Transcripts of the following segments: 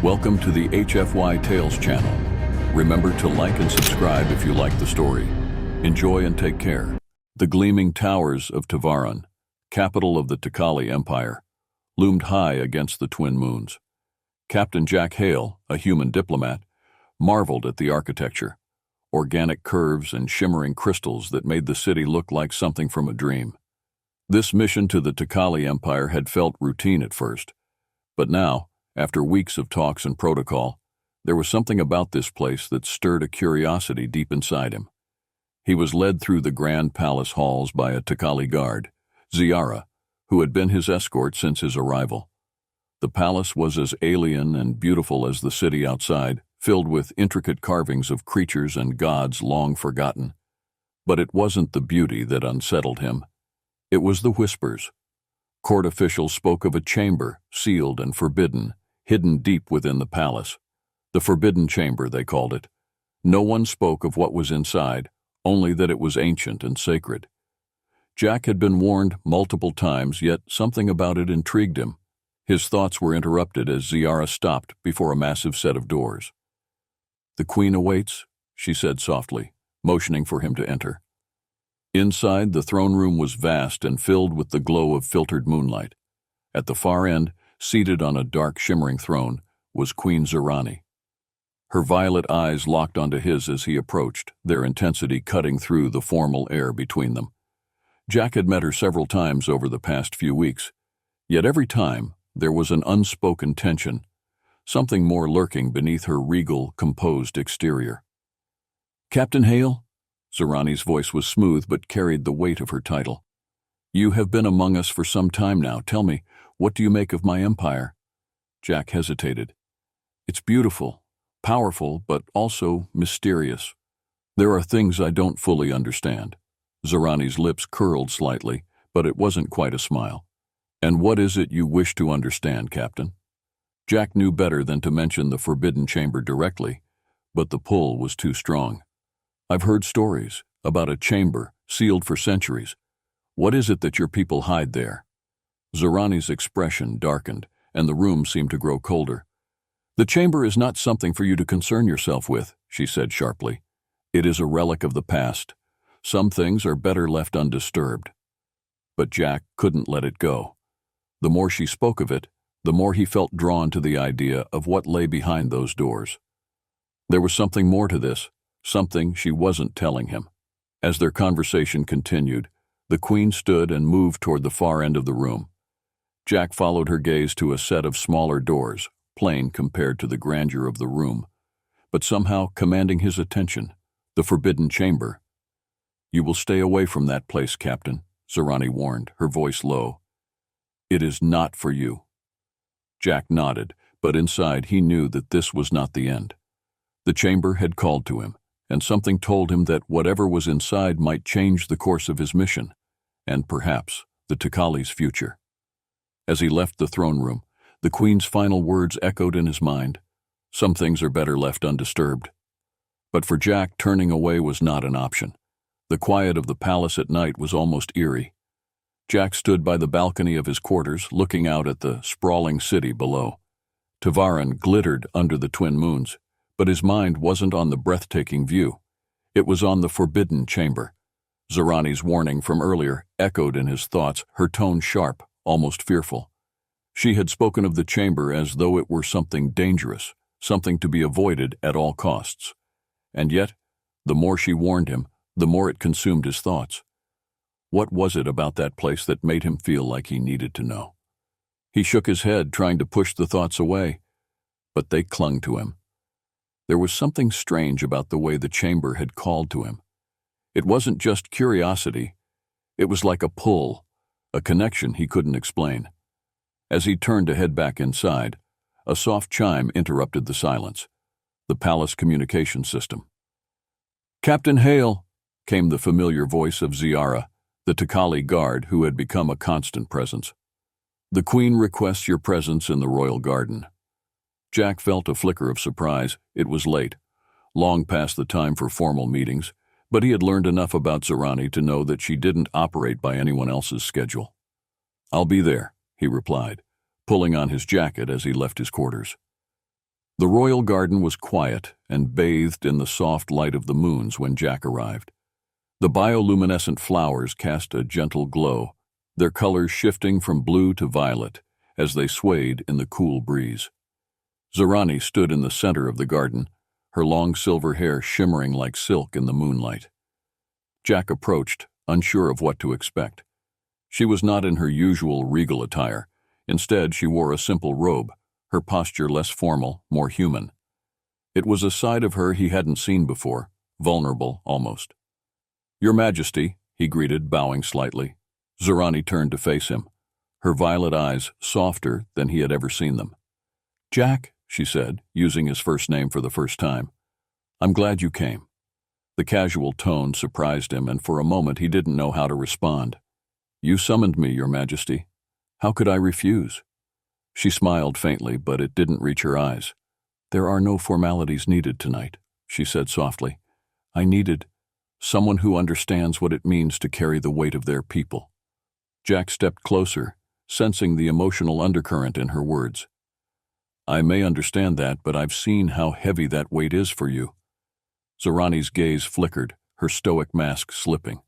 Welcome to the HFY Tales channel. Remember to like and subscribe if you like the story. Enjoy and take care. The gleaming towers of Tavaran, capital of the Tikali Empire, loomed high against the twin moons. Captain Jack Hale, a human diplomat, marveled at the architecture, organic curves and shimmering crystals that made the city look like something from a dream. This mission to the Tikali Empire had felt routine at first, but now, after weeks of talks and protocol, there was something about this place that stirred a curiosity deep inside him. He was led through the grand palace halls by a Tikali guard, Ziara, who had been his escort since his arrival. The palace was as alien and beautiful as the city outside, filled with intricate carvings of creatures and gods long forgotten. But it wasn't the beauty that unsettled him. It was the whispers. Court officials spoke of a chamber, sealed and forbidden, hidden deep within the palace. The Forbidden Chamber, they called it. No one spoke of what was inside, only that it was ancient and sacred. Jack had been warned multiple times, yet something about it intrigued him. His thoughts were interrupted as Ziara stopped before a massive set of doors. "The Queen awaits," she said softly, motioning for him to enter. Inside, the throne room was vast and filled with the glow of filtered moonlight. At the far end, seated on a dark, shimmering throne, was Queen Zirani. Her violet eyes locked onto his as he approached, their intensity cutting through the formal air between them. Jack had met her several times over the past few weeks, yet every time there was an unspoken tension, something more lurking beneath her regal, composed exterior. "Captain Hale?" Zirani's voice was smooth but carried the weight of her title. "You have been among us for some time now. Tell me, what do you make of my empire?" Jack hesitated. "It's beautiful, powerful, but also mysterious. There are things I don't fully understand." Zirani's lips curled slightly, but it wasn't quite a smile. "And what is it you wish to understand, Captain?" Jack knew better than to mention the Forbidden Chamber directly, but the pull was too strong. "I've heard stories about a chamber sealed for centuries. What is it that your people hide there?" Zirani's expression darkened, and the room seemed to grow colder. "The chamber is not something for you to concern yourself with," she said sharply. "It is a relic of the past. Some things are better left undisturbed." But Jack couldn't let it go. The more she spoke of it, the more he felt drawn to the idea of what lay behind those doors. There was something more to this, something she wasn't telling him. As their conversation continued, the Queen stood and moved toward the far end of the room. Jack followed her gaze to a set of smaller doors, plain compared to the grandeur of the room, but somehow commanding his attention, the Forbidden Chamber. "You will stay away from that place, Captain," Zirani warned, her voice low. "It is not for you." Jack nodded, but inside he knew that this was not the end. The chamber had called to him, and something told him that whatever was inside might change the course of his mission, and perhaps the Tikali's future. As he left the throne room, the Queen's final words echoed in his mind. Some things are better left undisturbed. But for Jack, turning away was not an option. The quiet of the palace at night was almost eerie. Jack stood by the balcony of his quarters, looking out at the sprawling city below. Tavaran glittered under the twin moons, but his mind wasn't on the breathtaking view. It was on the Forbidden Chamber. Zirani's warning from earlier echoed in his thoughts, her tone sharp, almost fearful. She had spoken of the chamber as though it were something dangerous, something to be avoided at all costs. And yet, the more she warned him, the more it consumed his thoughts. What was it about that place that made him feel like he needed to know? He shook his head, trying to push the thoughts away, but they clung to him. There was something strange about the way the chamber had called to him. It wasn't just curiosity. It was like a pull, a connection he couldn't explain. As he turned to head back inside, a soft chime interrupted the silence. The palace communication system. "Captain Hale," came the familiar voice of Ziara, the Tikali guard who had become a constant presence. "The Queen requests your presence in the royal garden." Jack felt a flicker of surprise. It was late, long past the time for formal meetings, but he had learned enough about Zirani to know that she didn't operate by anyone else's schedule. "I'll be there," he replied, pulling on his jacket as he left his quarters. The royal garden was quiet and bathed in the soft light of the moons when Jack arrived. The bioluminescent flowers cast a gentle glow, their colors shifting from blue to violet as they swayed in the cool breeze. Zorani stood in the center of the garden, her long silver hair shimmering like silk in the moonlight. Jack approached, unsure of what to expect. She was not in her usual regal attire. Instead, she wore a simple robe, her posture less formal, more human. It was a side of her he hadn't seen before, vulnerable almost. "Your Majesty," he greeted, bowing slightly. Zorani turned to face him, her violet eyes softer than he had ever seen them. "Jack," she said, using his first name for the first time, "I'm glad you came." The casual tone surprised him, and for a moment he didn't know how to respond. "You summoned me, Your Majesty. How could I refuse?" She smiled faintly, but it didn't reach her eyes. "There are no formalities needed tonight," she said softly. "I needed someone who understands what it means to carry the weight of their people." Jack stepped closer, sensing the emotional undercurrent in her words. "I may understand that, but I've seen how heavy that weight is for you." Zorani's gaze flickered, her stoic mask slipping.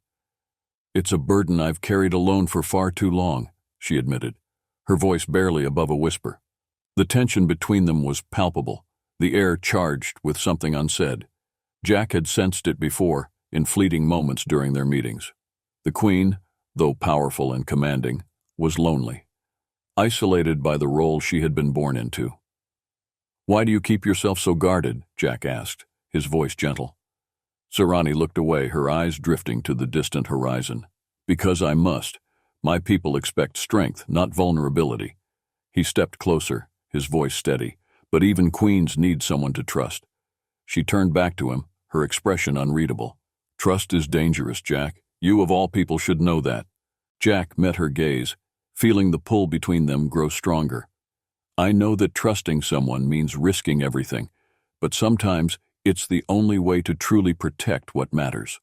"It's a burden I've carried alone for far too long," she admitted, her voice barely above a whisper. The tension between them was palpable, the air charged with something unsaid. Jack had sensed it before, in fleeting moments during their meetings. The Queen, though powerful and commanding, was lonely, isolated by the role she had been born into. "Why do you keep yourself so guarded?" Jack asked, his voice gentle. Zorani looked away, her eyes drifting to the distant horizon. "Because I must. My people expect strength, not vulnerability." He stepped closer, his voice steady, but even queens need someone to trust. She turned back to him, her expression unreadable. "Trust is dangerous, Jack. You of all people should know that." Jack met her gaze, feeling the pull between them grow stronger. "I know that trusting someone means risking everything, but sometimes it's the only way to truly protect what matters."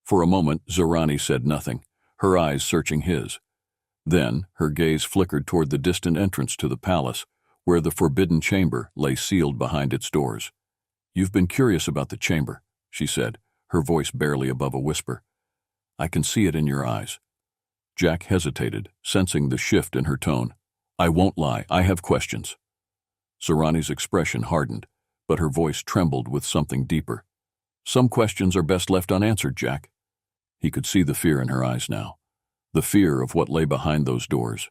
For a moment, Zorani said nothing, her eyes searching his. Then, her gaze flickered toward the distant entrance to the palace, where the forbidden chamber lay sealed behind its doors. "You've been curious about the chamber," she said, her voice barely above a whisper. "I can see it in your eyes." Jack hesitated, sensing the shift in her tone. "I won't lie, I have questions." Zorani's expression hardened, but her voice trembled with something deeper. "Some questions are best left unanswered, Jack." He could see the fear in her eyes now, the fear of what lay behind those doors.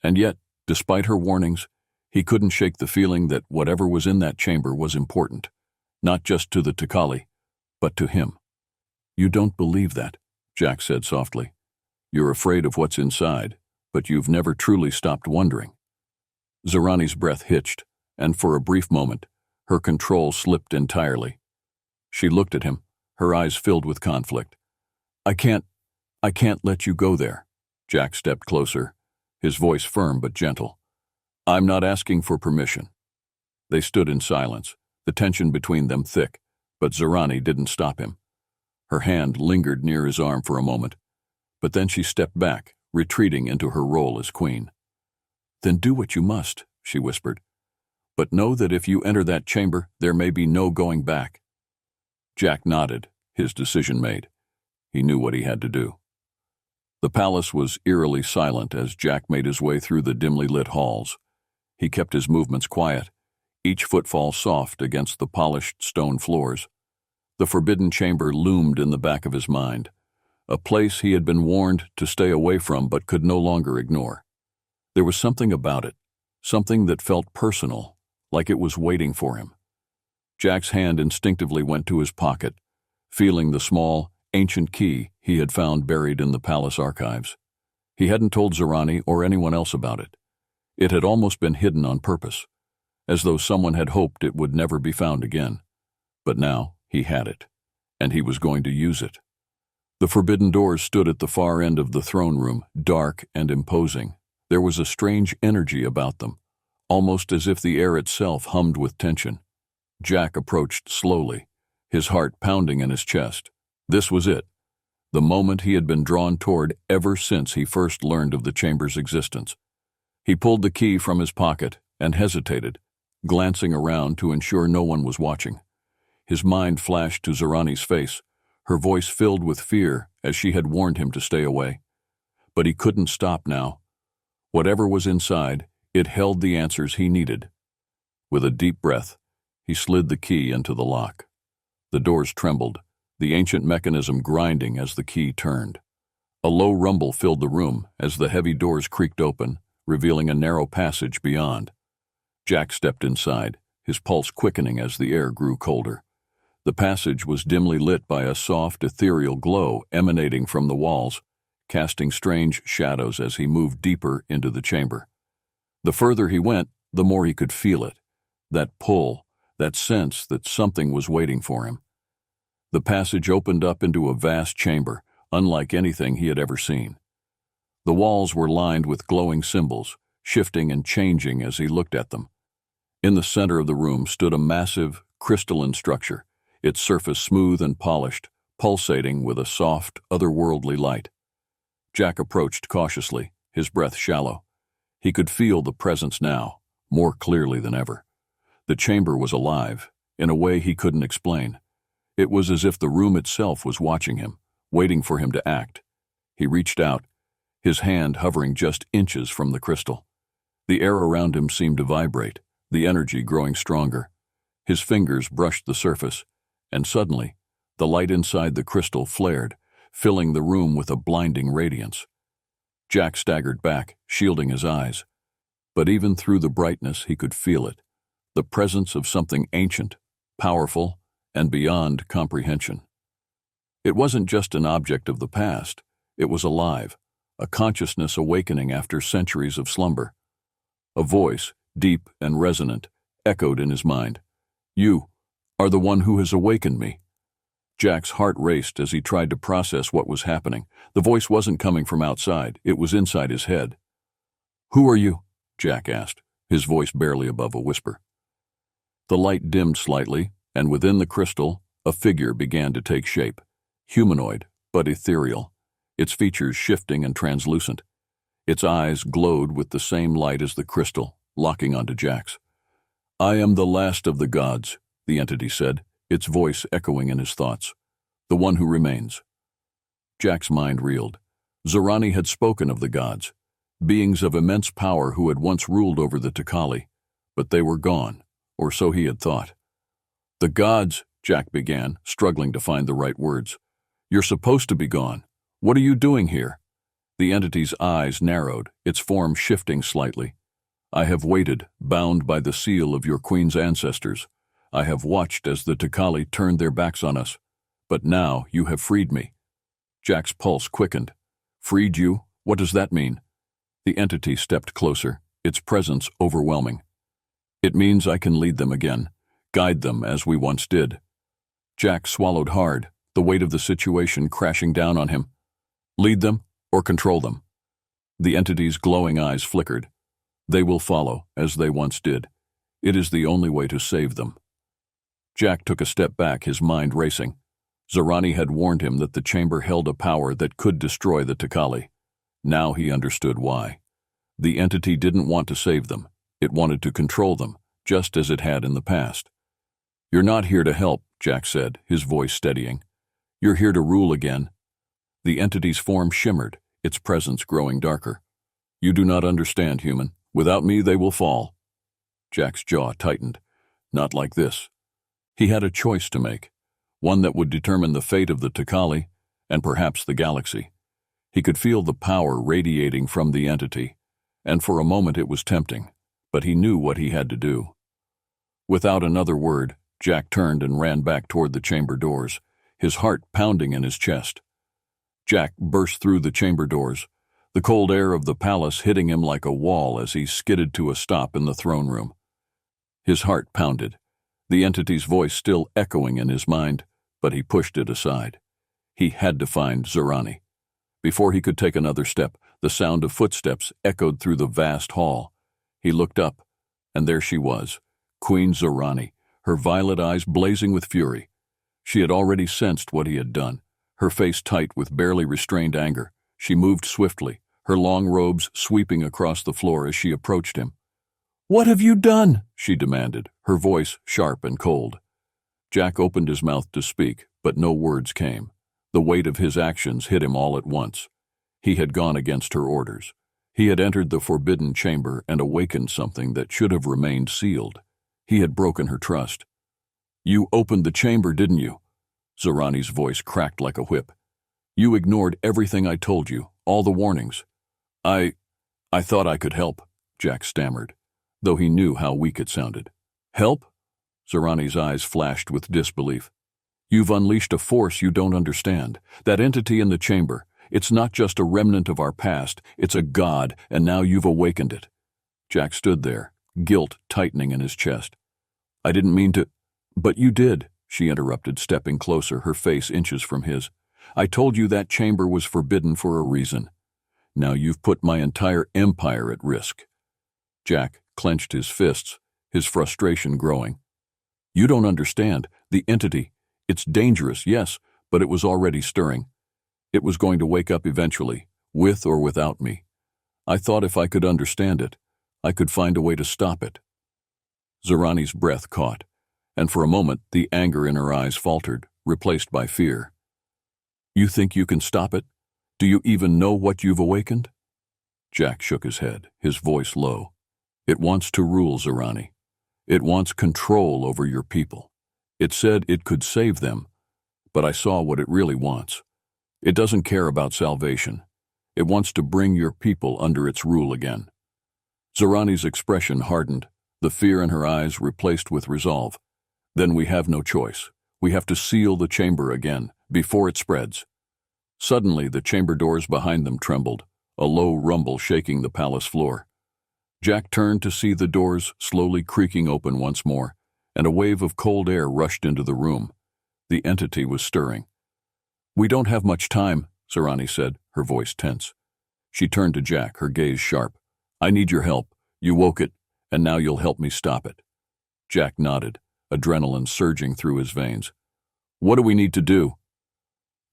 And yet, despite her warnings, he couldn't shake the feeling that whatever was in that chamber was important, not just to the Tikali, but to him. "You don't believe that," Jack said softly. "You're afraid of what's inside, but you've never truly stopped wondering." Zorani's breath hitched, and for a brief moment, her control slipped entirely. She looked at him, her eyes filled with conflict. I can't let you go there." Jack stepped closer, his voice firm but gentle. "I'm not asking for permission." They stood in silence, the tension between them thick, but Zorani didn't stop him. Her hand lingered near his arm for a moment, but then she stepped back, retreating into her role as queen. "Then do what you must," she whispered. "But know that if you enter that chamber, there may be no going back." Jack nodded, his decision made. He knew what he had to do. The palace was eerily silent as Jack made his way through the dimly lit halls. He kept his movements quiet, each footfall soft against the polished stone floors. The forbidden chamber loomed in the back of his mind, a place he had been warned to stay away from but could no longer ignore. There was something about it, something that felt personal, like it was waiting for him. Jack's hand instinctively went to his pocket, feeling the small, ancient key he had found buried in the palace archives. He hadn't told Zorani or anyone else about it. It had almost been hidden on purpose, as though someone had hoped it would never be found again. But now he had it, and he was going to use it. The forbidden doors stood at the far end of the throne room, dark and imposing. There was a strange energy about them, almost as if the air itself hummed with tension. Jack approached slowly, his heart pounding in his chest. This was it, the moment he had been drawn toward ever since he first learned of the chamber's existence. He pulled the key from his pocket and hesitated, glancing around to ensure no one was watching. His mind flashed to Zorani's face, her voice filled with fear as she had warned him to stay away. But he couldn't stop now. Whatever was inside, it held the answers he needed. With a deep breath, he slid the key into the lock. The doors trembled, the ancient mechanism grinding as the key turned. A low rumble filled the room as the heavy doors creaked open, revealing a narrow passage beyond. Jack stepped inside, his pulse quickening as the air grew colder. The passage was dimly lit by a soft, ethereal glow emanating from the walls, casting strange shadows as he moved deeper into the chamber. The further he went, the more he could feel it, that pull, that sense that something was waiting for him. The passage opened up into a vast chamber, unlike anything he had ever seen. The walls were lined with glowing symbols, shifting and changing as he looked at them. In the center of the room stood a massive, crystalline structure, its surface smooth and polished, pulsating with a soft, otherworldly light. Jack approached cautiously, his breath shallow. He could feel the presence now, more clearly than ever. The chamber was alive, in a way he couldn't explain. It was as if the room itself was watching him, waiting for him to act. He reached out, his hand hovering just inches from the crystal. The air around him seemed to vibrate, the energy growing stronger. His fingers brushed the surface, and suddenly, the light inside the crystal flared, filling the room with a blinding radiance. Jack staggered back, shielding his eyes. But even through the brightness, he could feel it, the presence of something ancient, powerful, and beyond comprehension. It wasn't just an object of the past, it was alive, a consciousness awakening after centuries of slumber. A voice, deep and resonant, echoed in his mind. "You are the one who has awakened me." Jack's heart raced as he tried to process what was happening. The voice wasn't coming from outside, it was inside his head. "Who are you?" Jack asked, his voice barely above a whisper. The light dimmed slightly, and within the crystal, a figure began to take shape. Humanoid, but ethereal, its features shifting and translucent. Its eyes glowed with the same light as the crystal, locking onto Jack's. "I am the last of the gods," the entity said, its voice echoing in his thoughts. "The one who remains." Jack's mind reeled. Zorani had spoken of the gods, beings of immense power who had once ruled over the Takali, but they were gone, or so he had thought. "The gods," Jack began, struggling to find the right words. "You're supposed to be gone. What are you doing here?" The entity's eyes narrowed, its form shifting slightly. "I have waited, bound by the seal of your queen's ancestors. I have watched as the Takali turned their backs on us. But now you have freed me." Jack's pulse quickened. "Freed you? What does that mean?" The entity stepped closer, its presence overwhelming. "It means I can lead them again, guide them as we once did." Jack swallowed hard, the weight of the situation crashing down on him. "Lead them or control them?" The entity's glowing eyes flickered. "They will follow, as they once did. It is the only way to save them." Jack took a step back, his mind racing. Zorani had warned him that the chamber held a power that could destroy the Takali. Now he understood why. The entity didn't want to save them. It wanted to control them, just as it had in the past. "You're not here to help," Jack said, his voice steadying. "You're here to rule again." The entity's form shimmered, its presence growing darker. "You do not understand, human. Without me, they will fall." Jack's jaw tightened. Not like this. He had a choice to make, one that would determine the fate of the Takali, and perhaps the galaxy. He could feel the power radiating from the entity, and for a moment it was tempting, but he knew what he had to do. Without another word, Jack turned and ran back toward the chamber doors, his heart pounding in his chest. Jack burst through the chamber doors, the cold air of the palace hitting him like a wall as he skidded to a stop in the throne room. His heart pounded, the entity's voice still echoing in his mind, but he pushed it aside. He had to find Zorani. Before he could take another step, the sound of footsteps echoed through the vast hall. He looked up, and there she was, Queen Zorani, her violet eyes blazing with fury. She had already sensed what he had done, her face tight with barely restrained anger. She moved swiftly, her long robes sweeping across the floor as she approached him. "What have you done?" she demanded, her voice sharp and cold. Jack opened his mouth to speak, but no words came. The weight of his actions hit him all at once. He had gone against her orders. He had entered the forbidden chamber and awakened something that should have remained sealed. He had broken her trust. "You opened the chamber, didn't you?" Zorani's voice cracked like a whip. "You ignored everything I told you, all the warnings." I thought I could help," Jack stammered, though he knew how weak it sounded. "Help?" Zorani's eyes flashed with disbelief. "You've unleashed a force you don't understand. That entity in the chamber, it's not just a remnant of our past, it's a god, and now you've awakened it." Jack stood there, guilt tightening in his chest. "I didn't mean to—" "But you did," she interrupted, stepping closer, her face inches from his. "I told you that chamber was forbidden for a reason. Now you've put my entire empire at risk." Jack clenched his fists, his frustration growing. "You don't understand. The entity, it's dangerous, yes, but it was already stirring. It was going to wake up eventually, with or without me. I thought if I could understand it, I could find a way to stop it." Zorani's breath caught, and for a moment the anger in her eyes faltered, replaced by fear. "You think you can stop it? Do you even know what you've awakened?" Jack shook his head, his voice low. "It wants to rule, Zorani. It wants control over your people. It said it could save them, but I saw what it really wants. It doesn't care about salvation. It wants to bring your people under its rule again." Zorani's expression hardened, the fear in her eyes replaced with resolve. "Then we have no choice. We have to seal the chamber again, before it spreads." Suddenly, the chamber doors behind them trembled, a low rumble shaking the palace floor. Jack turned to see the doors slowly creaking open once more, and a wave of cold air rushed into the room. The entity was stirring. "We don't have much time," Zorani said, her voice tense. She turned to Jack, her gaze sharp. "I need your help. You woke it, and now you'll help me stop it." Jack nodded, adrenaline surging through his veins. "What do we need to do?"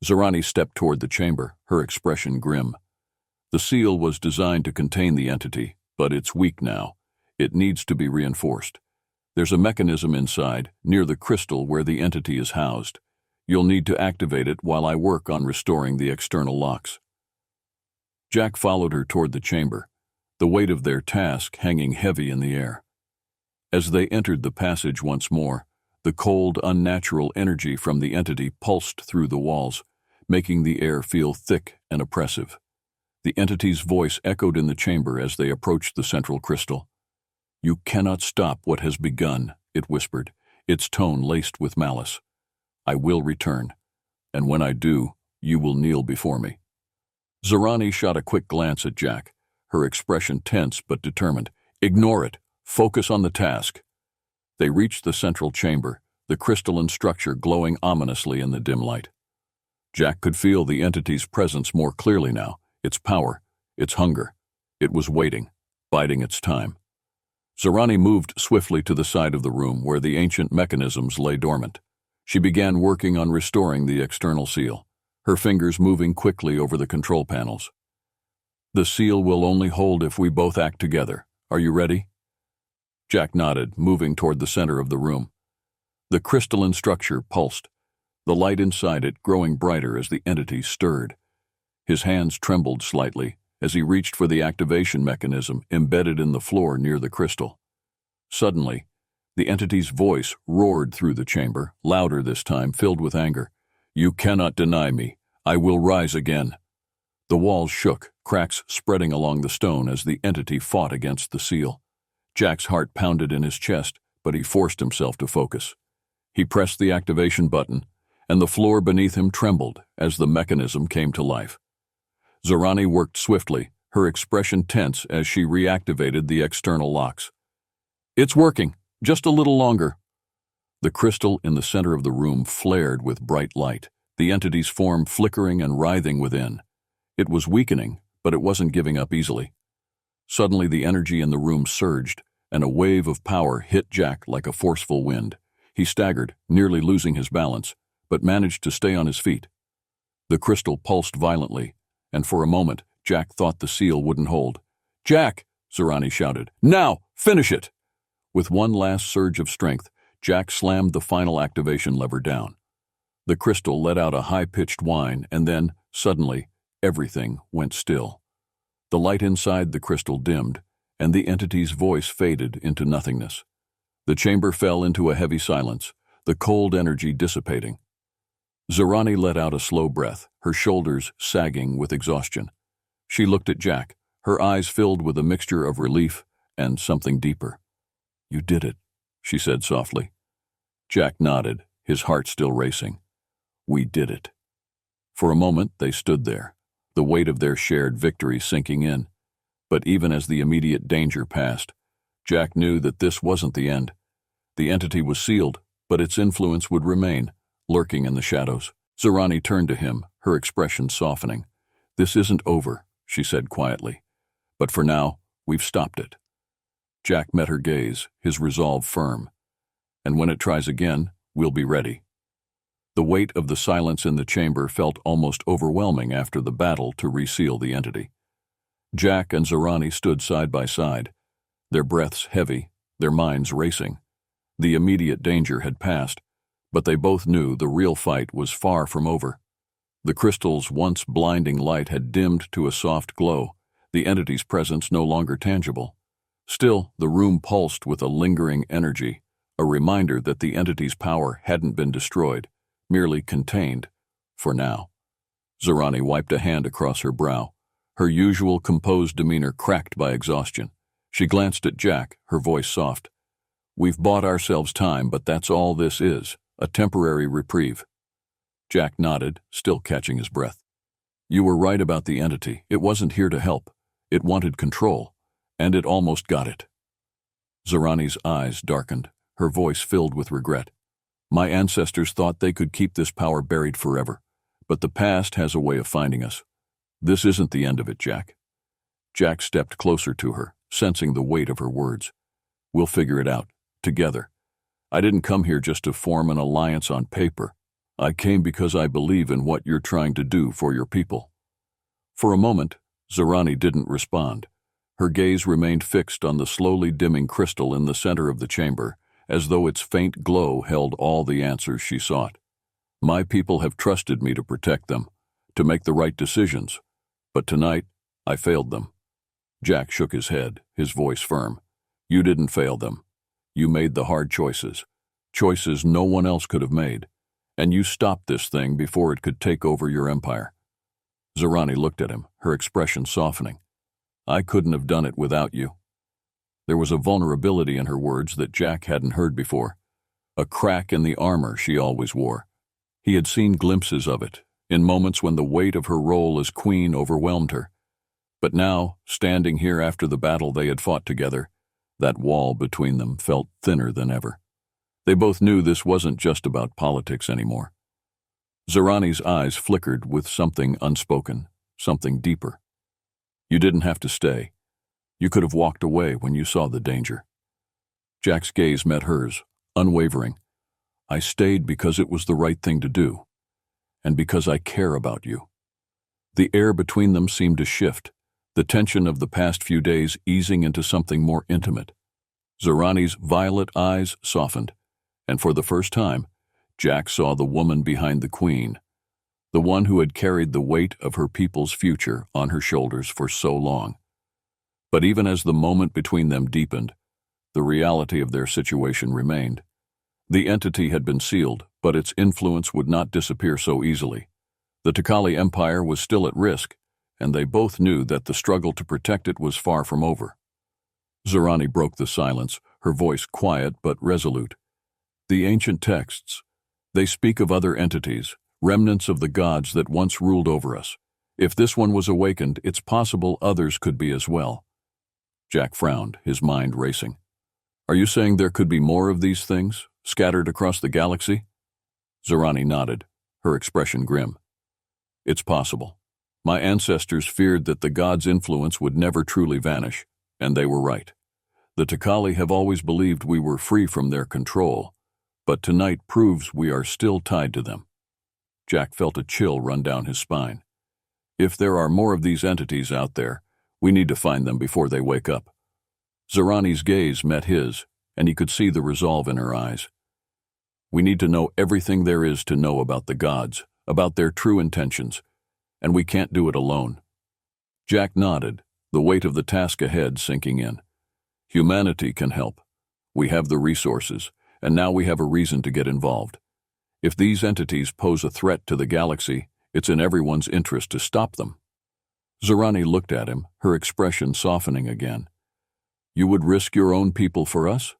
Zorani stepped toward the chamber, her expression grim. The seal was designed to contain the entity, but it's weak now. It needs to be reinforced. There's a mechanism inside, near the crystal where the entity is housed. You'll need to activate it while I work on restoring the external locks. Jack followed her toward the chamber, the weight of their task hanging heavy in the air. As they entered the passage once more, the cold, unnatural energy from the entity pulsed through the walls, making the air feel thick and oppressive. The entity's voice echoed in the chamber as they approached the central crystal. "You cannot stop what has begun," it whispered, its tone laced with malice. "I will return, and when I do, you will kneel before me." Zorani shot a quick glance at Jack, her expression tense but determined. "Ignore it. Focus on the task." They reached the central chamber, the crystalline structure glowing ominously in the dim light. Jack could feel the entity's presence more clearly now, its power, its hunger. It was waiting, biding its time. Zorani moved swiftly to the side of the room where the ancient mechanisms lay dormant. She began working on restoring the external seal, her fingers moving quickly over the control panels. "The seal will only hold if we both act together. Are you ready?" Jack nodded, moving toward the center of the room. The crystalline structure pulsed, the light inside it growing brighter as the entity stirred. His hands trembled slightly as he reached for the activation mechanism embedded in the floor near the crystal. Suddenly, the entity's voice roared through the chamber, louder this time, filled with anger. "You cannot deny me. I will rise again." The walls shook, cracks spreading along the stone as the entity fought against the seal. Jack's heart pounded in his chest, but he forced himself to focus. He pressed the activation button, and the floor beneath him trembled as the mechanism came to life. Zorani worked swiftly, her expression tense as she reactivated the external locks. "It's working. Just a little longer." The crystal in the center of the room flared with bright light, the entity's form flickering and writhing within. It was weakening, but it wasn't giving up easily. Suddenly the energy in the room surged, and a wave of power hit Jack like a forceful wind. He staggered, nearly losing his balance, but managed to stay on his feet. The crystal pulsed violently, and for a moment Jack thought the seal wouldn't hold. "Jack!" Zorani shouted. "Now! Finish it! With one last surge of strength, Jack slammed the final activation lever down. The crystal let out a high-pitched whine, and then, suddenly, everything went still. The light inside the crystal dimmed, and the entity's voice faded into nothingness. The chamber fell into a heavy silence, the cold energy dissipating. Zorani let out a slow breath, her shoulders sagging with exhaustion. She looked at Jack, her eyes filled with a mixture of relief and something deeper. "You did it," she said softly. Jack nodded, his heart still racing. "We did it." For a moment they stood there, the weight of their shared victory sinking in. But even as the immediate danger passed, Jack knew that this wasn't the end. The entity was sealed, but its influence would remain, lurking in the shadows. Zorani turned to him, her expression softening. "This isn't over," she said quietly. "But for now, we've stopped it." Jack met her gaze, his resolve firm. "And when it tries again, we'll be ready." The weight of the silence in the chamber felt almost overwhelming after the battle to reseal the entity. Jack and Zorani stood side by side, their breaths heavy, their minds racing. The immediate danger had passed, but they both knew the real fight was far from over. The crystal's once blinding light had dimmed to a soft glow, the entity's presence no longer tangible. Still, the room pulsed with a lingering energy, a reminder that the entity's power hadn't been destroyed, merely contained, for now. Zorani wiped a hand across her brow, her usual composed demeanor cracked by exhaustion. She glanced at Jack, her voice soft. "We've bought ourselves time, but that's all this is, a temporary reprieve." Jack nodded, still catching his breath. "You were right about the entity. It wasn't here to help. It wanted control, and it almost got it." Zorani's eyes darkened, her voice filled with regret. "My ancestors thought they could keep this power buried forever, but the past has a way of finding us. This isn't the end of it, Jack." Jack stepped closer to her, sensing the weight of her words. "We'll figure it out, together. I didn't come here just to form an alliance on paper. I came because I believe in what you're trying to do for your people." For a moment, Zorani didn't respond. Her gaze remained fixed on the slowly dimming crystal in the center of the chamber, as though its faint glow held all the answers she sought. "My people have trusted me to protect them, to make the right decisions, but tonight I failed them." Jack shook his head, his voice firm. "You didn't fail them. You made the hard choices, choices no one else could have made, and you stopped this thing before it could take over your empire." Zorani looked at him, her expression softening. "I couldn't have done it without you." There was a vulnerability in her words that Jack hadn't heard before, a crack in the armor she always wore. He had seen glimpses of it, in moments when the weight of her role as queen overwhelmed her. But now, standing here after the battle they had fought together, that wall between them felt thinner than ever. They both knew this wasn't just about politics anymore. Zorani's eyes flickered with something unspoken, something deeper. "You didn't have to stay. You could have walked away when you saw the danger." Jack's gaze met hers, unwavering. "I stayed because it was the right thing to do, and because I care about you." The air between them seemed to shift, the tension of the past few days easing into something more intimate. Zorani's violet eyes softened, and for the first time, Jack saw the woman behind the queen, the one who had carried the weight of her people's future on her shoulders for so long. But even as the moment between them deepened, the reality of their situation remained. The entity had been sealed, but its influence would not disappear so easily. The Takali Empire was still at risk, and they both knew that the struggle to protect it was far from over. Zorani broke the silence, her voice quiet but resolute. "The ancient texts, they speak of other entities, remnants of the gods that once ruled over us. If this one was awakened, it's possible others could be as well." Jack frowned, his mind racing. "Are you saying there could be more of these things, scattered across the galaxy?" Zorani nodded, her expression grim. "It's possible. My ancestors feared that the gods' influence would never truly vanish, and they were right. The Takali have always believed we were free from their control, but tonight proves we are still tied to them." Jack felt a chill run down his spine. "If there are more of these entities out there, we need to find them before they wake up." Zorani's gaze met his, and he could see the resolve in her eyes. We need to know everything there is to know about the gods, about their true intentions, and we can't do it alone. Jack nodded, the weight of the task ahead sinking in. Humanity can help. We have the resources, and now we have a reason to get involved. If these entities pose a threat to the galaxy, it's in everyone's interest to stop them. Zorani looked at him, her expression softening again. You would risk your own people for us?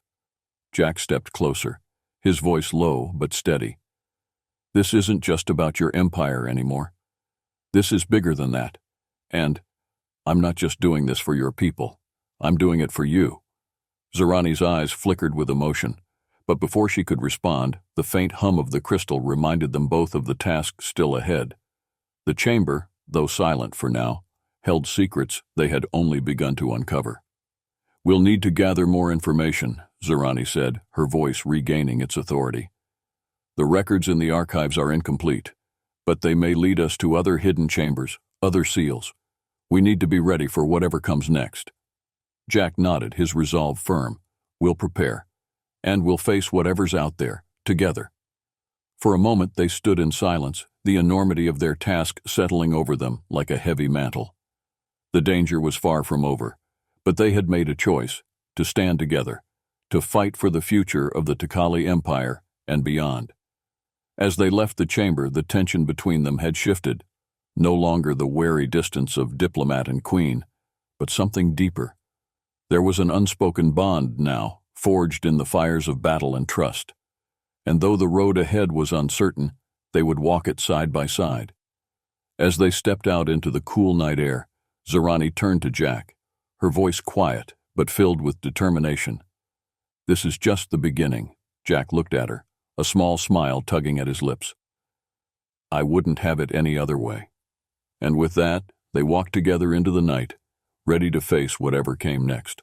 Jack stepped closer, his voice low but steady. This isn't just about your empire anymore. This is bigger than that. And I'm not just doing this for your people. I'm doing it for you. Zorani's eyes flickered with emotion, but before she could respond, the faint hum of the crystal reminded them both of the task still ahead. The chamber, though silent for now, held secrets they had only begun to uncover. We'll need to gather more information, Zorani said, her voice regaining its authority. The records in the archives are incomplete, but they may lead us to other hidden chambers, other seals. We need to be ready for whatever comes next. Jack nodded, his resolve firm. We'll prepare, and we'll face whatever's out there, together. For a moment they stood in silence, the enormity of their task settling over them like a heavy mantle. The danger was far from over, but they had made a choice, to stand together, to fight for the future of the Tikali Empire and beyond. As they left the chamber, the tension between them had shifted, no longer the wary distance of diplomat and queen, but something deeper. There was an unspoken bond now, forged in the fires of battle and trust. And though the road ahead was uncertain, they would walk it side by side. As they stepped out into the cool night air, Zorani turned to Jack, her voice quiet but filled with determination. This is just the beginning. Jack looked at her, a small smile tugging at his lips. I wouldn't have it any other way. And with that, they walked together into the night, ready to face whatever came next.